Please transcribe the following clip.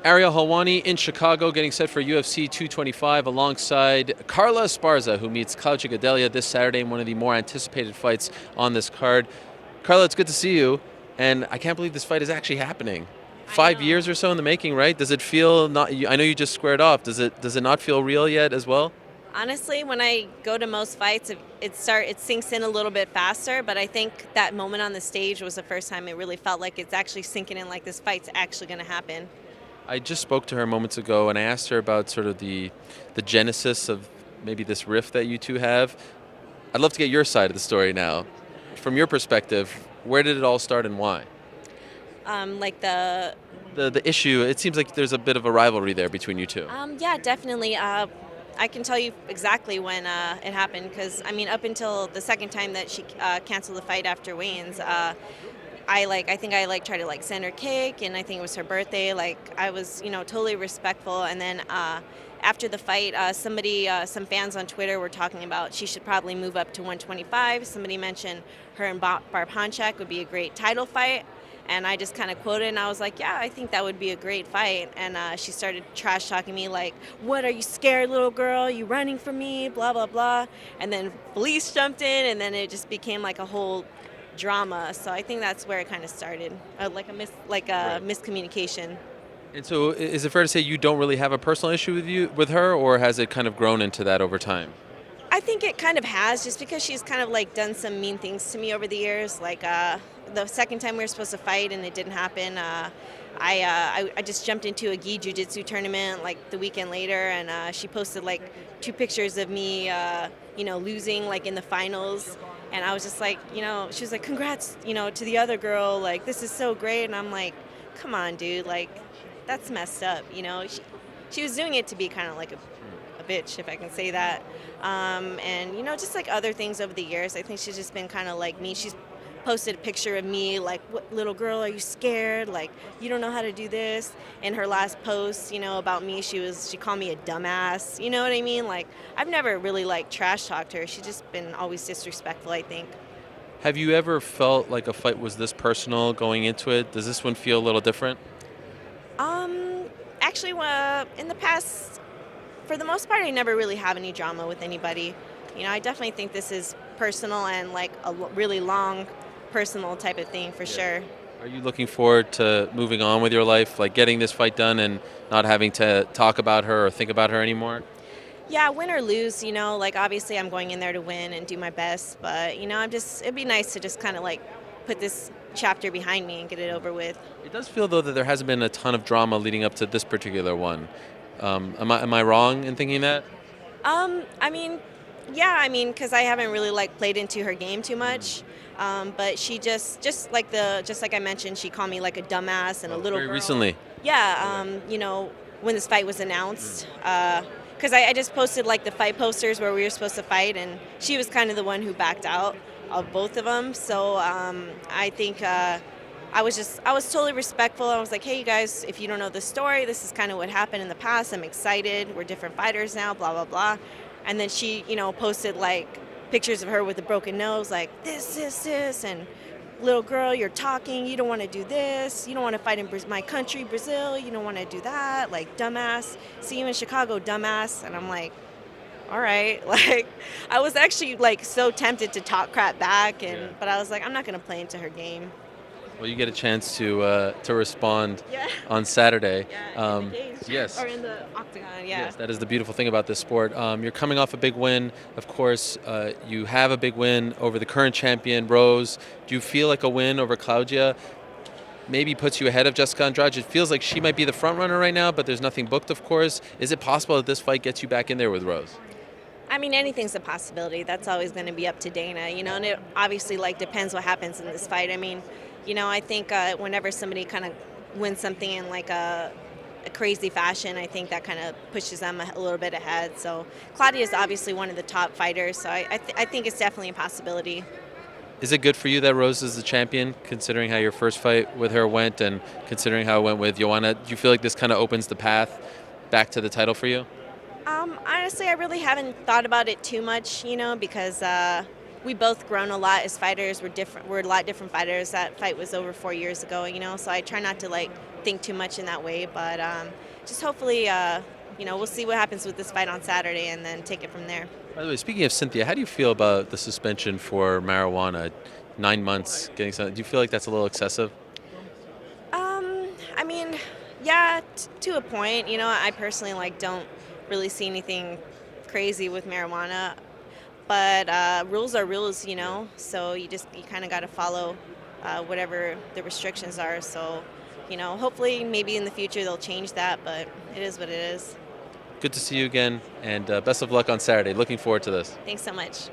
Ariel Helwani in Chicago getting set for UFC 225 alongside Carla Esparza, who meets Claudia Gadelha this Saturday in one of the more anticipated fights on this card. Carla, it's good to see you, and I can't believe this fight is actually happening. I 5 years know. or so in the making, right? Does it feel not? I know you just squared off. Does it not feel real yet as well? Honestly, when I go to most fights, it sinks in a little bit faster. But I think that moment on the stage was the first time it really felt like it's actually sinking in, like this fight's actually going to happen. I just spoke to her moments ago, and I asked her about sort of the genesis of maybe this rift that you two have. I'd love to get your side of the story now. From your perspective, where did it all start and why? Like the The issue, it seems like there's a bit of a rivalry there between you two. Yeah, definitely. I can tell you exactly when it happened because I mean, up until the second time that she canceled the fight after weigh-ins, I think I tried to send her cake, and I think it was her birthday. Like I was totally respectful, and then after the fight, some fans on Twitter were talking about she should probably move up to 125. Somebody mentioned her and Barb Honchak would be a great title fight. And I just kind of quoted, and I was like, yeah, I think that would be a great fight. And she started trash talking me like, what, are you scared, little girl? You running from me? Blah, blah, blah. And then police jumped in, and then it just became like a whole drama. So I think that's where it kind of started, like a Right. miscommunication. And so, is it fair to say you don't really have a personal issue with her, or has it kind of grown into that over time? I think it kind of has, just because she's kind of done some mean things to me over the years. The second time we were supposed to fight and it didn't happen, I just jumped into a gi jiu-jitsu tournament like the weekend later, and she posted like two pictures of me, losing like in the finals. And I was just like, she was like, congrats, to the other girl, like this is so great. And I'm like, come on, dude, like that's messed up. She was doing it to be kind of like a bitch, if I can say that. And just like other things over the years, I think she's just been kind of like me. She's posted a picture of me like, what, little girl, are you scared? Like, you don't know how to do this. In her last post, about me, she called me a dumbass. You know what I mean? Like, I've never really trash talked her. She's just been always disrespectful, I think. Have you ever felt like a fight was this personal going into it? Does this one feel a little different? Um, Actually, in the past, for the most part, I never really have any drama with anybody. I definitely think this is personal and like a really long personal type of thing for sure. Are you looking forward to moving on with your life, like getting this fight done and not having to talk about her or think about her anymore? Yeah, win or lose, like obviously I'm going in there to win and do my best, but it'd be nice to just kind of like put this chapter behind me and get it over with. It does feel though that there hasn't been a ton of drama leading up to this particular one. Am I wrong in thinking that? I mean, yeah, because I haven't really played into her game too much. But she just like I mentioned, she called me like a dumbass and a little Very girl. recently. Yeah, when this fight was announced, because I just posted like the fight posters where we were supposed to fight, and she was kind of the one who backed out of both of them. So I think I was totally respectful. I was like, hey, you guys, if you don't know the story, this is kind of what happened in the past. I'm excited. We're different fighters now, blah, blah, blah. And then she, posted like pictures of her with a broken nose, like this, and little girl, you're talking, you don't want to do this, you don't want to fight in my country, Brazil, you don't want to do that, like dumbass, see you in Chicago, dumbass. And I'm like, all right, like I was actually like so tempted to talk crap back, Yeah. but I was like, I'm not going to play into her game. Well, you get a chance to respond Yeah. on Saturday. Yeah, in the cage. Yes. Or in the octagon, yeah. Yes, that is the beautiful thing about this sport. You're coming off a big win. Of course, you have a big win over the current champion, Rose. Do you feel like a win over Claudia maybe puts you ahead of Jessica Andrade? It feels like she might be the front runner right now, but there's nothing booked, of course. Is it possible that this fight gets you back in there with Rose? I mean, anything's a possibility. That's always going to be up to Dana, and it obviously depends what happens in this fight. I mean, I think whenever somebody kind of wins something in like a crazy fashion, I think that kind of pushes them a little bit ahead. So Claudia is obviously one of the top fighters, so I think it's definitely a possibility. Is it good for you that Rose is the champion, considering how your first fight with her went and considering how it went with Joanna? Do you feel like this kind of opens the path back to the title for you? Honestly, I really haven't thought about it too much, because we both grown a lot as fighters. We're different. We're a lot different fighters. That fight was over 4 years ago, so I try not to think too much in that way. But just hopefully, we'll see what happens with this fight on Saturday and then take it from there. By the way, speaking of Cynthia, how do you feel about the suspension for marijuana? 9 months getting something. Do you feel like that's a little excessive? I mean, yeah, to a point. I personally don't really see anything crazy with marijuana, but rules are rules. So you kind of got to follow whatever the restrictions are. So, hopefully, maybe in the future they'll change that, but it is what it is. Good to see you again, and best of luck on Saturday. Looking forward to this. Thanks so much.